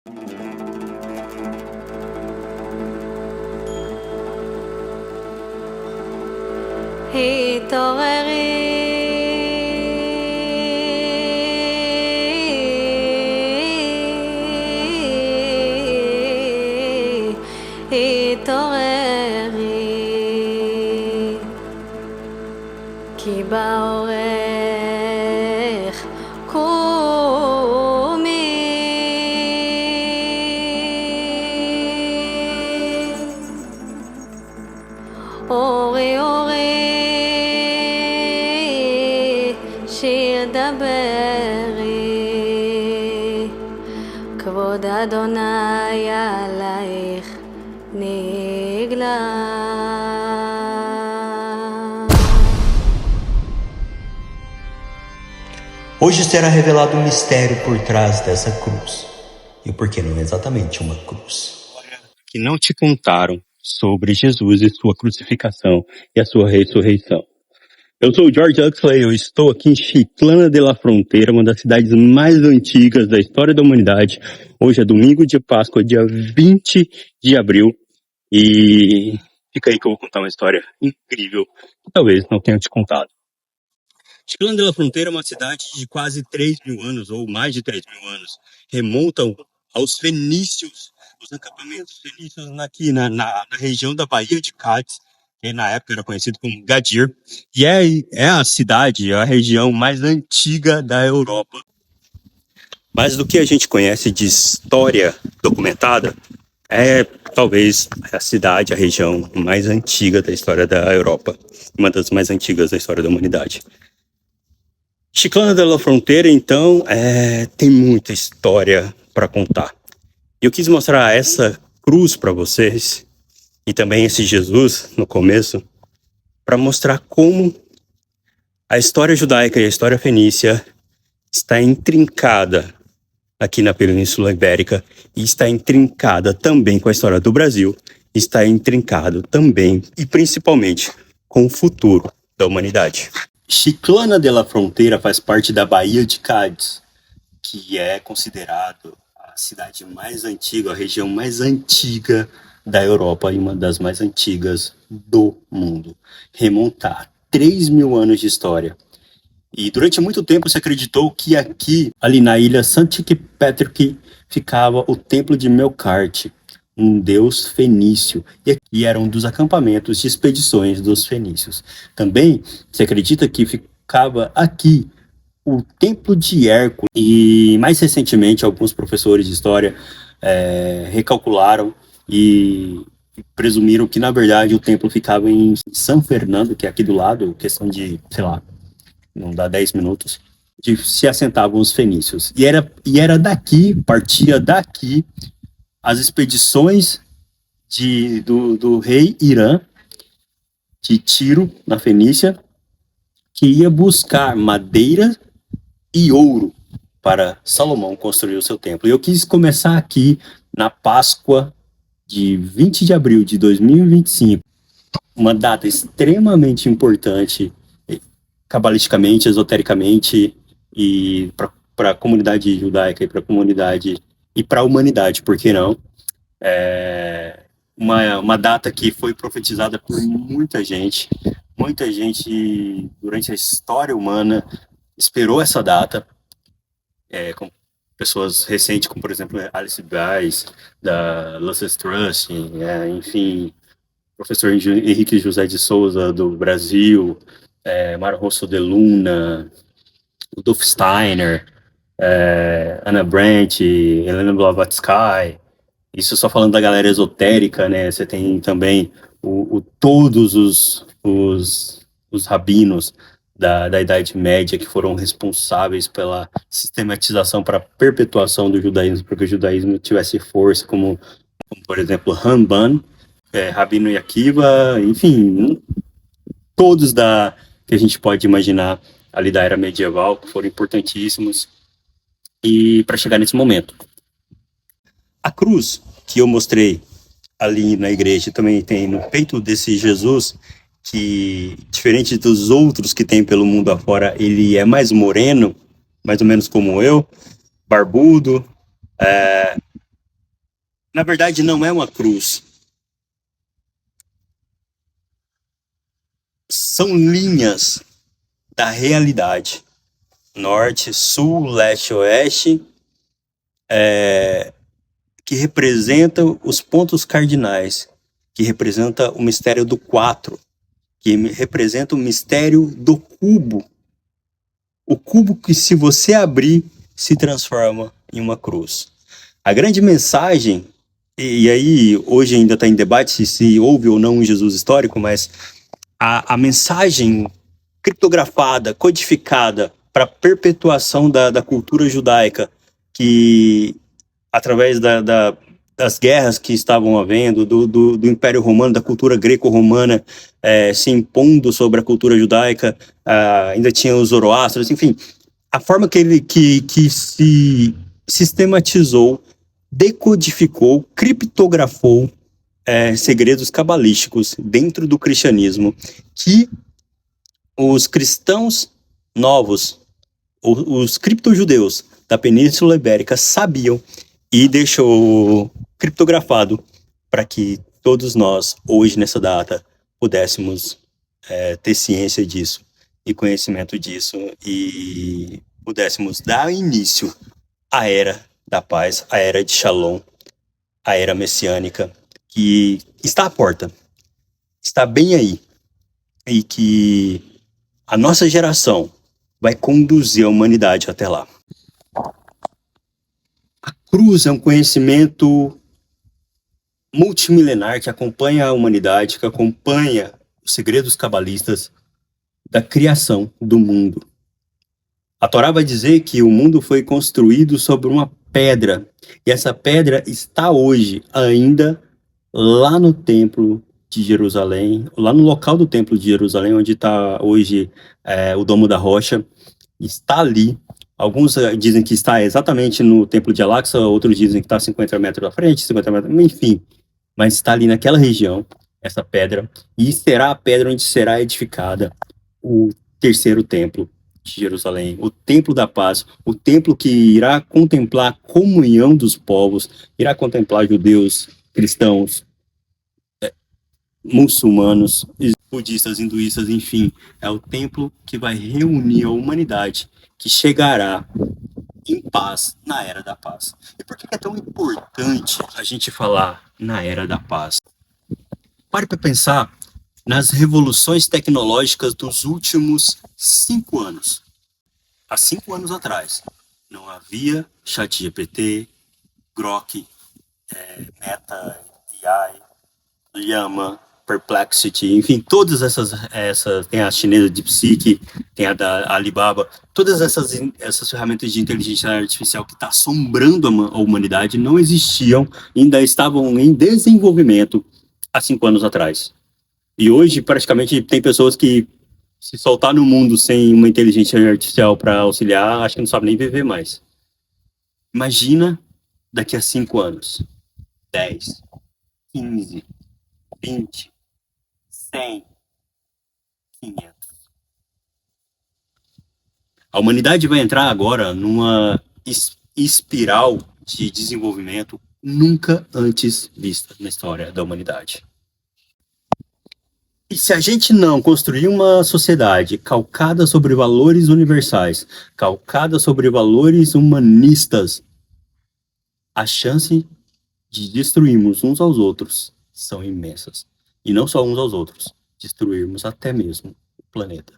התעוררי, כי בעורך קומי, אורי אורי שיר דברי, כבוד אדוני עלייך נגלה. Hoje será revelado um mistério por trás dessa cruz. E por que não é exatamente uma cruz? Que não te contaram sobre Jesus e sua crucificação e a sua ressurreição. Eu sou o George Huxley, eu estou aqui em Chiclana de la Fronteira, uma das cidades mais antigas da história da humanidade. Hoje é domingo de Páscoa, dia 20 de abril. E fica aí que eu vou contar uma história incrível que talvez não tenha te contado. Chiclana de la Fronteira é uma cidade de quase 3.000 anos, ou mais de 3.000 anos. Remontam aos fenícios, os acampamentos fenícios aqui na região da Baía de Cádiz, que na época era conhecido como Gadir. E é a cidade, a região mais antiga da Europa. Mas do que a gente conhece de história documentada, é talvez a cidade, a região mais antiga da história da Europa. Uma das mais antigas da história da humanidade. Chiclana de la Fronteira, então, tem muita história para contar. E eu quis mostrar essa cruz para vocês, e também esse Jesus no começo, para mostrar como a história judaica e a história fenícia está intrincada aqui na Península Ibérica, e está intrincada também com a história do Brasil, está intrincado também e principalmente com o futuro da humanidade. Chiclana de la Fronteira faz parte da Baía de Cádiz, que é considerado a cidade mais antiga, a região mais antiga da Europa e uma das mais antigas do mundo. Remonta a 3.000 anos de história. E durante muito tempo se acreditou que aqui, ali na ilha Saint-Patrick, ficava o templo de Melkart, um deus fenício, e aqui era um dos acampamentos de expedições dos fenícios. Também se acredita que ficava aqui o templo de Hércules, e mais recentemente alguns professores de história recalcularam e presumiram que na verdade o templo ficava em São Fernando, que é aqui do lado, questão de, sei lá, não dá 10 minutos, de se assentavam os fenícios. E era daqui, partia daqui, as expedições do rei Irã, de Tiro, na Fenícia, que ia buscar madeira e ouro para Salomão construir o seu templo. E eu quis começar aqui na Páscoa de 20 de abril de 2025, uma data extremamente importante, cabalisticamente, esotericamente, e para a comunidade judaica e para a comunidade e para a humanidade, por que não? Uma data que foi profetizada por muita gente durante a história humana esperou essa data, com pessoas recentes, como por exemplo Alice Bass, da Lucis Trust, enfim, professor Henrique José de Souza, do Brasil, Mara Rosso de Luna, Rudolf Steiner, Anna Brandt, Helena Blavatsky. Isso só falando da galera esotérica, né? Você tem também todos os rabinos da Idade Média que foram responsáveis pela sistematização para a perpetuação do judaísmo, para que o judaísmo tivesse força, como por exemplo Ramban, Rabino Akiva, enfim, todos que a gente pode imaginar ali da era medieval, que foram importantíssimos, e para chegar nesse momento. A cruz que eu mostrei ali na igreja também tem no peito desse Jesus, que diferente dos outros que tem pelo mundo afora, ele é mais moreno, mais ou menos como eu, barbudo, Na verdade, não é uma cruz. São linhas da realidade. Norte, sul, leste, oeste, que representam os pontos cardinais, que representa o mistério do 4, que representa o mistério do cubo. O cubo que, se você abrir, se transforma em uma cruz. A grande mensagem, e aí hoje ainda está em debate se houve ou não um Jesus histórico, mas a mensagem criptografada, codificada para a perpetuação da cultura judaica, que através das guerras que estavam havendo, do Império Romano, da cultura greco-romana se impondo sobre a cultura judaica, ainda tinha os zoroastros, enfim, a forma que se sistematizou, decodificou, criptografou segredos cabalísticos dentro do cristianismo, que os cristãos novos, os criptojudeus da Península Ibérica sabiam e deixou criptografado para que todos nós, hoje nessa data, pudéssemos ter ciência disso e conhecimento disso e pudéssemos dar início à era da paz, à era de Shalom, à era messiânica, que está à porta, está bem aí, e que a nossa geração vai conduzir a humanidade até lá. A cruz é um conhecimento multimilenar que acompanha a humanidade, que acompanha os segredos cabalistas da criação do mundo. A Torá vai dizer que o mundo foi construído sobre uma pedra, e essa pedra está hoje ainda lá no templo de Jerusalém, lá no local do templo de Jerusalém, onde está hoje o Domo da Rocha, está ali. Alguns dizem que está exatamente no templo de Al-Aqsa, outros dizem que está 50 metros à frente, 50 metros, enfim, mas está ali naquela região, essa pedra, e será a pedra onde será edificada o terceiro templo de Jerusalém, o templo da paz, o templo que irá contemplar a comunhão dos povos, irá contemplar judeus, cristãos, muçulmanos, budistas, hinduístas, enfim, é o templo que vai reunir a humanidade, que chegará em paz na Era da Paz. E por que é tão importante a gente falar na Era da Paz? Pare para pensar nas revoluções tecnológicas dos últimos 5 anos. Há 5 anos atrás, não havia ChatGPT, Grok, Meta, AI, Llama, Perplexity, enfim, todas essas, tem a chinesa DeepSeek, tem a da Alibaba, todas essas ferramentas de inteligência artificial que está assombrando a humanidade não existiam, ainda estavam em desenvolvimento há 5 anos atrás. E hoje, praticamente, tem pessoas que, se soltar no mundo sem uma inteligência artificial para auxiliar, acho que não sabe nem viver mais. Imagina daqui a 5 anos, 10, 15, 20, 100, 500. A humanidade vai entrar agora numa espiral de desenvolvimento nunca antes vista na história da humanidade. E se a gente não construir uma sociedade calcada sobre valores universais, calcada sobre valores humanistas, a chance de destruirmos uns aos outros são imensas. E não só uns aos outros, destruirmos até mesmo o planeta.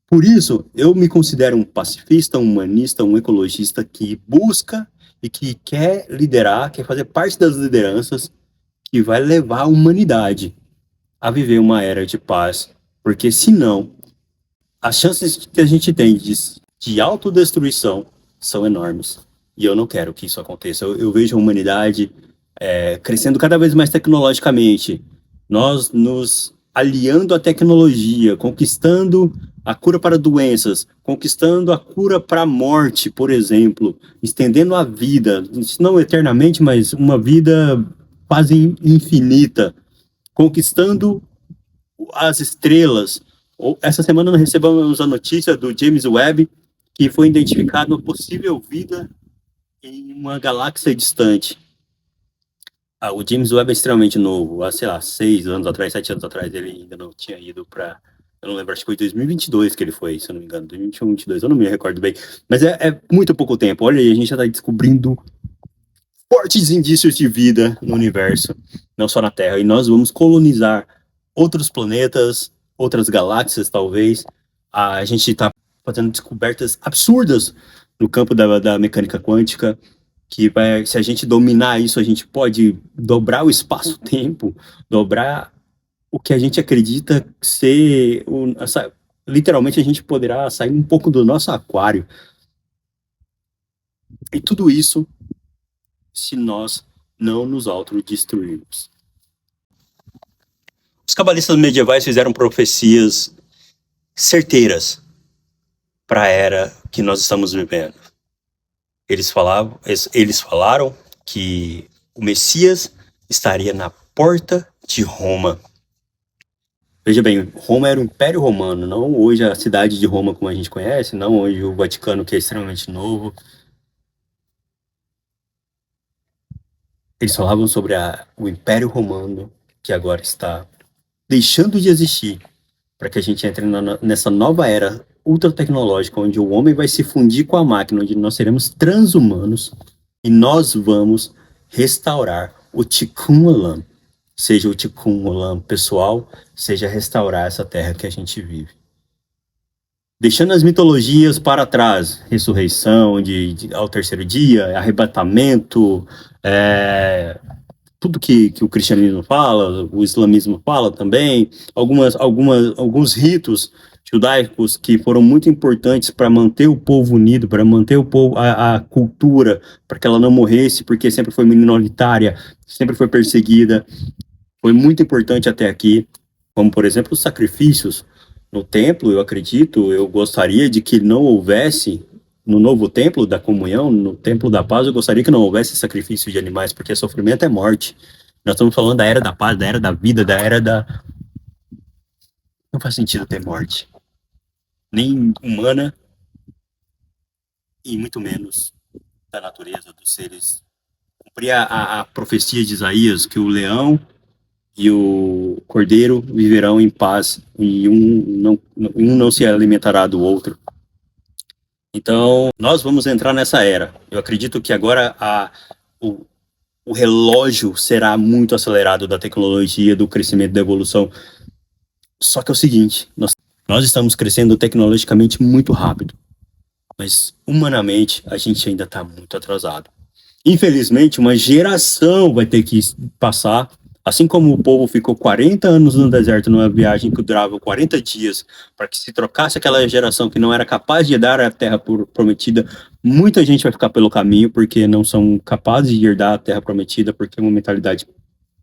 Por isso, eu me considero um pacifista, um humanista, um ecologista que busca e que quer liderar, quer fazer parte das lideranças que vai levar a humanidade a viver uma era de paz. Porque, senão, as chances que a gente tem de autodestruição são enormes. E eu não quero que isso aconteça. Eu vejo a humanidade crescendo cada vez mais tecnologicamente. Nós nos aliando à tecnologia, conquistando a cura para doenças, conquistando a cura para a morte, por exemplo, estendendo a vida, não eternamente, mas uma vida quase infinita, conquistando as estrelas. Essa semana nós recebemos a notícia do James Webb que foi identificada uma possível vida em uma galáxia distante. O James Webb é extremamente novo. Há, sei lá, 6 anos atrás, 7 anos atrás, ele ainda não tinha ido para. Eu não lembro, acho que foi 2022 que ele foi, se eu não me engano. 2021, 2022, eu não me recordo bem. Mas é muito pouco tempo. Olha aí, a gente já está descobrindo fortes indícios de vida no universo, não só na Terra. E nós vamos colonizar outros planetas, outras galáxias, talvez. A gente está fazendo descobertas absurdas no campo da mecânica quântica, que se a gente dominar isso, a gente pode dobrar o espaço-tempo, dobrar o que a gente acredita ser... literalmente, a gente poderá sair um pouco do nosso aquário. E tudo isso se nós não nos autodestruirmos. Os cabalistas medievais fizeram profecias certeiras para a era que nós estamos vivendo. Eles falaram que o Messias estaria na porta de Roma. Veja bem, Roma era o Império Romano, não hoje a cidade de Roma como a gente conhece, não hoje o Vaticano, que é extremamente novo. Eles falavam sobre o Império Romano, que agora está deixando de existir, para que a gente entre nessa nova era ultra tecnológica, onde o homem vai se fundir com a máquina, onde nós seremos transhumanos e nós vamos restaurar o Tikkun Olam, seja o Tikkun Olam pessoal, seja restaurar essa terra que a gente vive. Deixando as mitologias para trás, ressurreição ao terceiro dia, arrebatamento, tudo que o cristianismo fala, o islamismo fala também, alguns ritos judaicos que foram muito importantes para manter o povo unido, para manter o povo, a cultura, para que ela não morresse, porque sempre foi minoritária, sempre foi perseguida. Foi muito importante até aqui, como, por exemplo, os sacrifícios no templo. Eu gostaria de que não houvesse, no novo templo da comunhão, no templo da paz, eu gostaria que não houvesse sacrifício de animais, porque sofrimento é morte. Nós estamos falando da era da paz, da era da vida, da era da... Não faz sentido ter morte. Nem humana, e muito menos da natureza, dos seres. Cumprir a profecia de Isaías, que o leão e o cordeiro viverão em paz, e um não se alimentará do outro. Então, nós vamos entrar nessa era. Eu acredito que agora o relógio será muito acelerado da tecnologia, do crescimento, da evolução. Só que é o seguinte, nós estamos crescendo tecnologicamente muito rápido, mas humanamente a gente ainda está muito atrasado. Infelizmente, uma geração vai ter que passar, assim como o povo ficou 40 anos no deserto numa viagem que durava 40 dias, para que se trocasse aquela geração que não era capaz de herdar a terra prometida. Muita gente vai ficar pelo caminho porque não são capazes de herdar a terra prometida, porque é uma mentalidade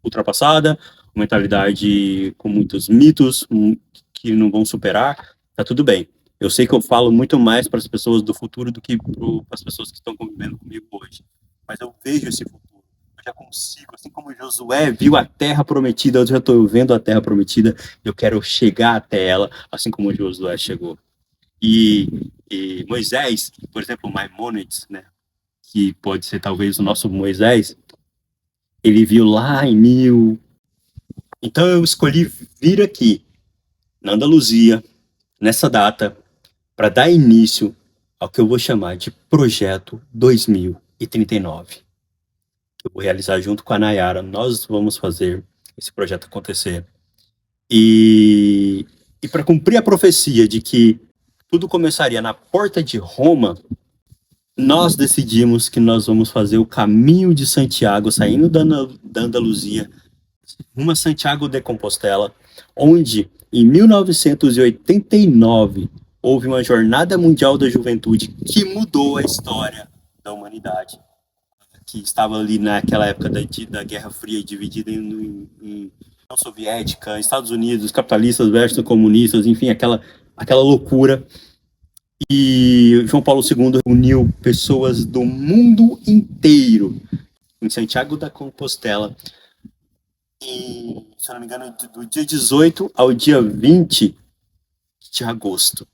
ultrapassada, uma mentalidade com muitos mitos que não vão superar. Tá tudo bem. Eu sei que eu falo muito mais para as pessoas do futuro do que para as pessoas que estão convivendo comigo hoje, mas eu vejo esse futuro. Eu já consigo, assim como Josué viu a terra prometida, eu já estou vendo a terra prometida, eu quero chegar até ela, assim como Josué chegou. E Moisés, por exemplo, Maimônides, né, que pode ser talvez o nosso Moisés, ele viu lá em 1000. Então eu escolhi vir aqui, na Andaluzia, nessa data, para dar início ao que eu vou chamar de Projeto 2039. Eu vou realizar junto com a Nayara. Nós vamos fazer esse projeto acontecer. E para cumprir a profecia de que tudo começaria na porta de Roma, nós decidimos que nós vamos fazer o caminho de Santiago, saindo da Andaluzia, rumo a Santiago de Compostela, onde em 1989 houve uma jornada mundial da juventude que mudou a história da humanidade, que estava ali naquela época da Guerra Fria, dividida em União Soviética, Estados Unidos, capitalistas versus comunistas, enfim, aquela loucura. E João Paulo II uniu pessoas do mundo inteiro em Santiago da Compostela, e, se eu não me engano, do dia 18 ao dia 20 de agosto.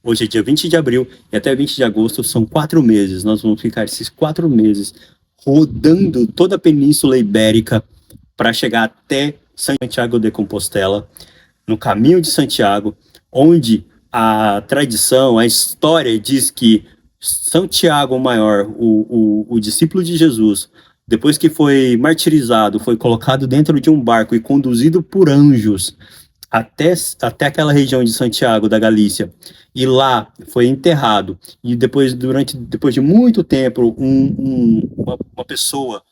Hoje é dia 20 de abril e até 20 de agosto são 4 meses. Nós vamos ficar esses 4 meses rodando toda a Península Ibérica para chegar até Santiago de Compostela, no caminho de Santiago, onde a tradição, a história diz que Santiago Maior, o discípulo de Jesus, depois que foi martirizado, foi colocado dentro de um barco e conduzido por anjos até aquela região de Santiago da Galícia, e lá foi enterrado, e depois de muito tempo, uma pessoa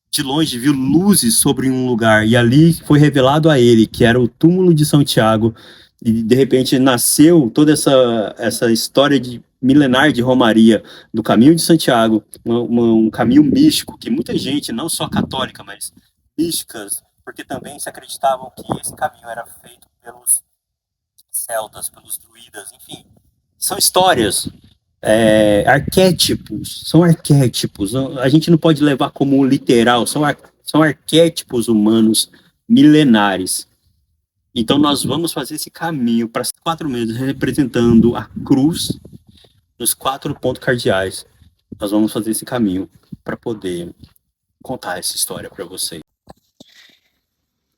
de longe viu luzes sobre um lugar, e ali foi revelado a ele que era o túmulo de Santiago, e de repente nasceu toda essa história de milenar de Romaria, do caminho de Santiago, um caminho místico, que muita gente, não só católica, mas místicas, porque também se acreditavam que esse caminho era feito pelos celtas, pelos druidas, enfim. São histórias, são arquétipos. A gente não pode levar como literal, são arquétipos humanos milenares. Então nós vamos fazer esse caminho para 4 meses, representando a cruz nos 4 pontos cardeais. Nós vamos fazer esse caminho para poder contar essa história para vocês.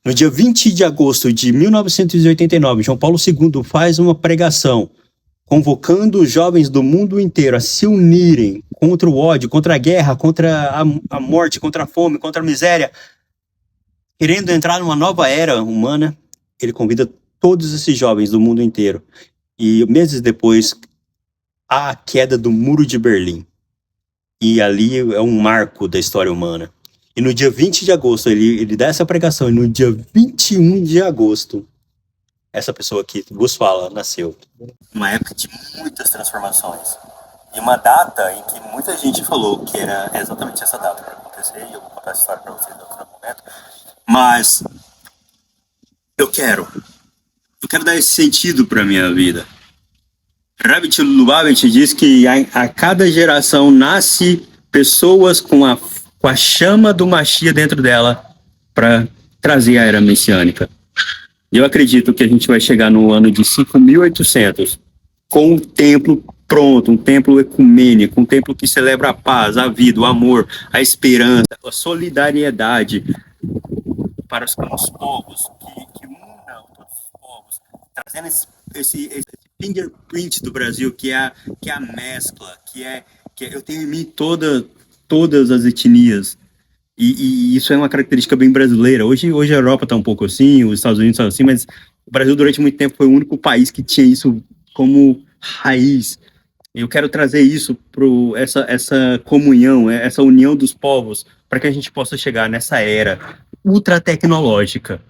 No dia 20 de agosto de 1989, João Paulo II faz uma pregação convocando os jovens do mundo inteiro a se unirem contra o ódio, contra a guerra, contra a morte, contra a fome, contra a miséria, querendo entrar numa nova era humana. Ele convida todos esses jovens do mundo inteiro. E meses depois, há a queda do Muro de Berlim. E ali é um marco da história humana. E no dia 20 de agosto, ele dá essa pregação, e no dia 21 de agosto, essa pessoa que vos fala, nasceu. Uma época de muitas transformações. E uma data em que muita gente falou que era exatamente essa data para acontecer, e eu vou contar essa história para vocês em outro momento. Mas eu quero dar esse sentido para a minha vida. Rabbi Lubavitch diz que a cada geração nasce pessoas com a chama do Mashiach dentro dela para trazer a era messiânica. E eu acredito que a gente vai chegar no ano de 5.800 com um templo pronto, um templo ecumênico, um templo que celebra a paz, a vida, o amor, a esperança, a solidariedade para os povos, que unam todos os povos, trazendo esse fingerprint do Brasil, que é a mescla, que eu tenho em mim todas as etnias, e isso é uma característica bem brasileira. Hoje a Europa está um pouco assim, os Estados Unidos estão assim, mas o Brasil durante muito tempo foi o único país que tinha isso como raiz. Eu quero trazer isso essa comunhão, essa união dos povos, para que a gente possa chegar nessa era ultra tecnológica,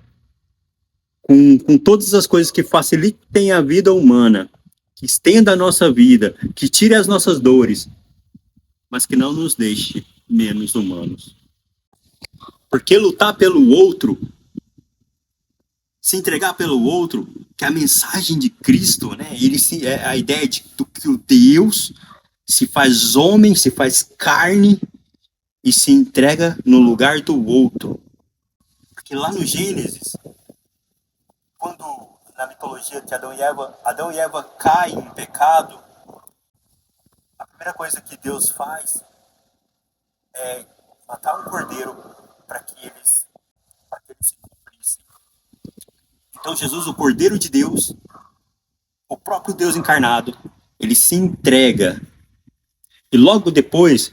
com todas as coisas que facilitem a vida humana, que estenda a nossa vida, que tire as nossas dores, mas que não nos deixe menos humanos. Porque lutar pelo outro, se entregar pelo outro, que é a mensagem de Cristo, né? É a ideia do que o Deus se faz homem, se faz carne e se entrega no lugar do outro. Porque lá no Gênesis, quando na mitologia de Adão e Eva caem em pecado, a primeira coisa que Deus faz é matar um cordeiro para que eles se cumprissem. Então Jesus, o Cordeiro de Deus, o próprio Deus encarnado, ele se entrega. E logo depois,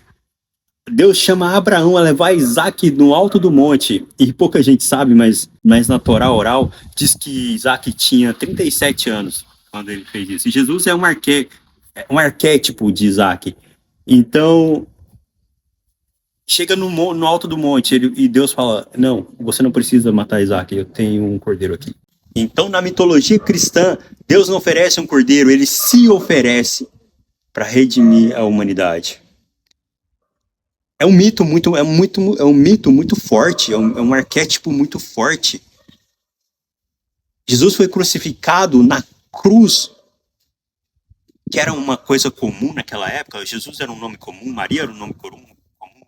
Deus chama Abraão a levar Isaac no alto do monte. E pouca gente sabe, mas na Torá oral, diz que Isaac tinha 37 anos quando ele fez isso. E Jesus é um arquétipo de Isaac. Então, chega no alto do monte e Deus fala, não, você não precisa matar Isaac, eu tenho um cordeiro aqui. Então, na mitologia cristã, Deus não oferece um cordeiro, ele se oferece para redimir a humanidade. É um mito muito forte, é um arquétipo muito forte. Jesus foi crucificado na cruz, que era uma coisa comum naquela época. Jesus era um nome comum, Maria era um nome comum,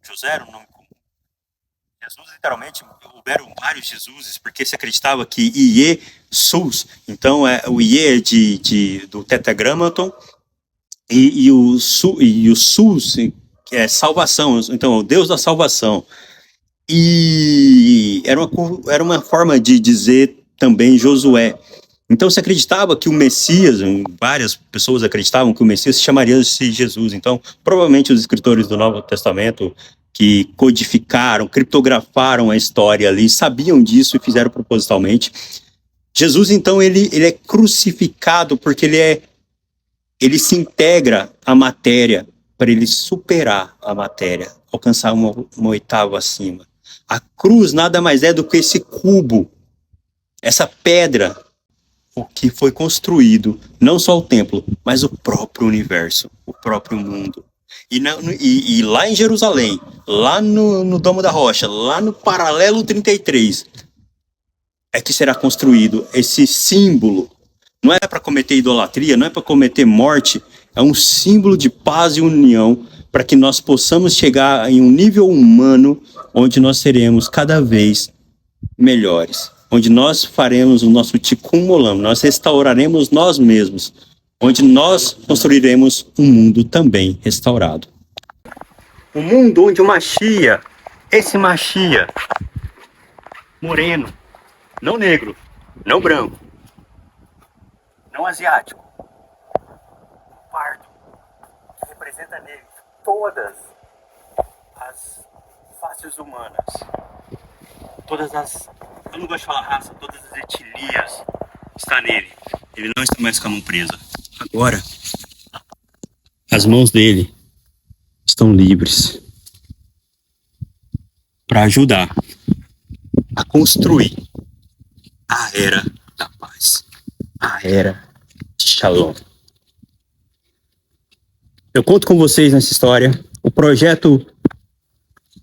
José era um nome comum. Jesus, literalmente, houveram vários Jesuses, porque se acreditava que Iesus, então o Ie do tetragramaton, e o Sus, que é salvação, então, o Deus da salvação. E era uma forma de dizer também Josué. Então se acreditava que o Messias, várias pessoas acreditavam que o Messias se chamaria-se Jesus. Então, provavelmente os escritores do Novo Testamento que codificaram, criptografaram a história ali, sabiam disso e fizeram propositalmente. Jesus, então, ele é crucificado porque ele se integra à matéria para ele superar a matéria, alcançar uma oitava acima. A cruz nada mais é do que esse cubo, essa pedra, o que foi construído, não só o templo, mas o próprio universo, o próprio mundo. E lá em Jerusalém, lá no Domo da Rocha, lá no paralelo 33, é que será construído esse símbolo. Não é para cometer idolatria, não é para cometer morte, é um símbolo de paz e união para que nós possamos chegar em um nível humano onde nós seremos cada vez melhores, onde nós faremos o nosso tikkun olam, nós restauraremos nós mesmos, onde nós construiremos um mundo também restaurado. Um mundo onde o Mashiach, esse Mashiach, moreno, não negro, não branco, não asiático, pardo, que representa nele todas as faces humanas, todas as, eu não gosto de falar raça, todas as etnias está nele. Ele não está mais com a mão presa. Agora, as mãos dele estão livres para ajudar a construir a era da paz, a era de Shalom. Eu conto com vocês nessa história. O projeto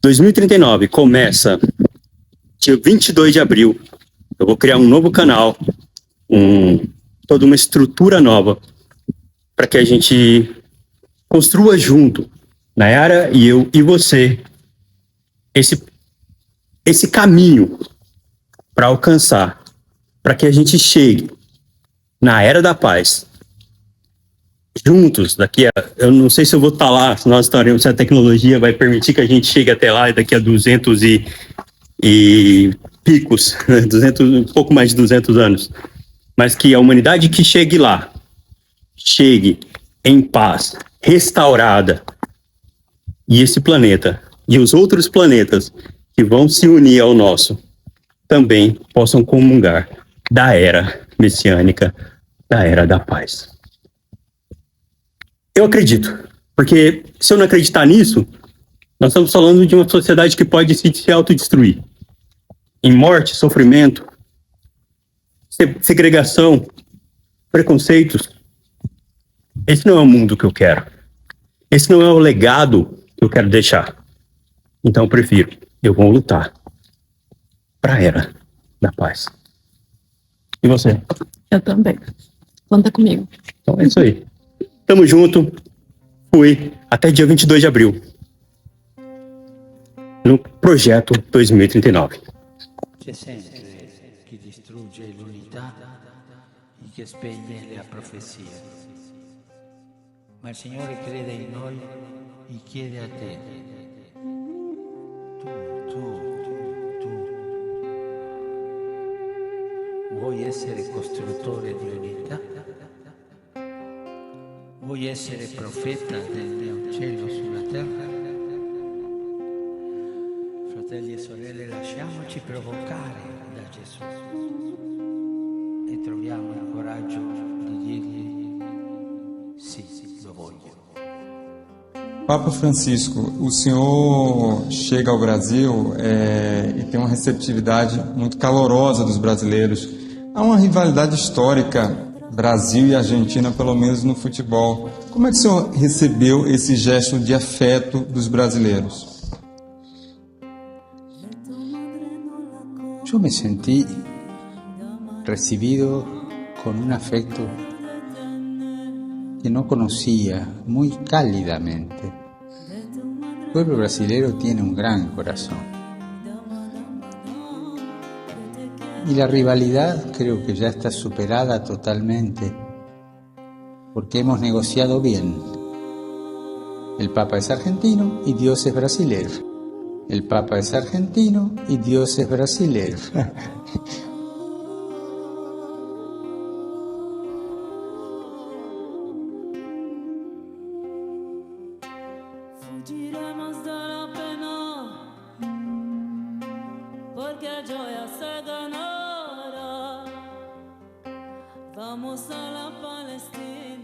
2039 começa dia 22 de abril. Eu vou criar um novo canal, toda uma estrutura nova para que a gente construa junto, Nayara e eu e você, esse caminho para alcançar, para que a gente chegue na era da paz, juntos, eu não sei se eu vou estar lá, se nós estaremos, se a tecnologia vai permitir que a gente chegue até lá, e daqui a 200 e picos, 200, um pouco mais de 200 anos, mas que a humanidade que chegue lá, chegue em paz, restaurada, e esse planeta e os outros planetas que vão se unir ao nosso também possam comungar da era messiânica, da era da paz. Eu acredito, porque se eu não acreditar nisso, nós estamos falando de uma sociedade que pode se autodestruir. Em morte, sofrimento, segregação, preconceitos. Esse não é o mundo que eu quero. Esse não é o legado que eu quero deixar. Então eu prefiro, eu vou lutar para a era da paz. E você? Eu também. Conta comigo. Então é isso aí. Tamo junto. Fui. Até dia 22 de abril. No projeto 2039. C'è sempre chi distrugge l'unità e chi spegne la profezia. Ma il Signore crede in noi e chiede a te. Tu. Vuoi essere costruttore di unità? Vuoi essere profeta del cielo sulla terra? Fratelli e sorelle, lasciamoci provocare da Gesù e troviamo il coraggio di dirgli sì, lo voglio. Papa Francisco, o senhor chega ao Brasil e tem uma receptividade muito calorosa dos brasileiros. Há uma rivalidade histórica, Brasil e Argentina, pelo menos no futebol. Como é que o senhor recebeu esse gesto de afeto dos brasileiros? Yo me sentí recibido con un afecto que no conocía, muy cálidamente. El pueblo brasileño tiene un gran corazón. Y la rivalidad creo que ya está superada totalmente, porque hemos negociado bien. El Papa es argentino y Dios es brasilero. El Papa es argentino y Dios es brasilero. Fugiremos dalla pena, porque gioia se ganará. Vamos a la Palestina.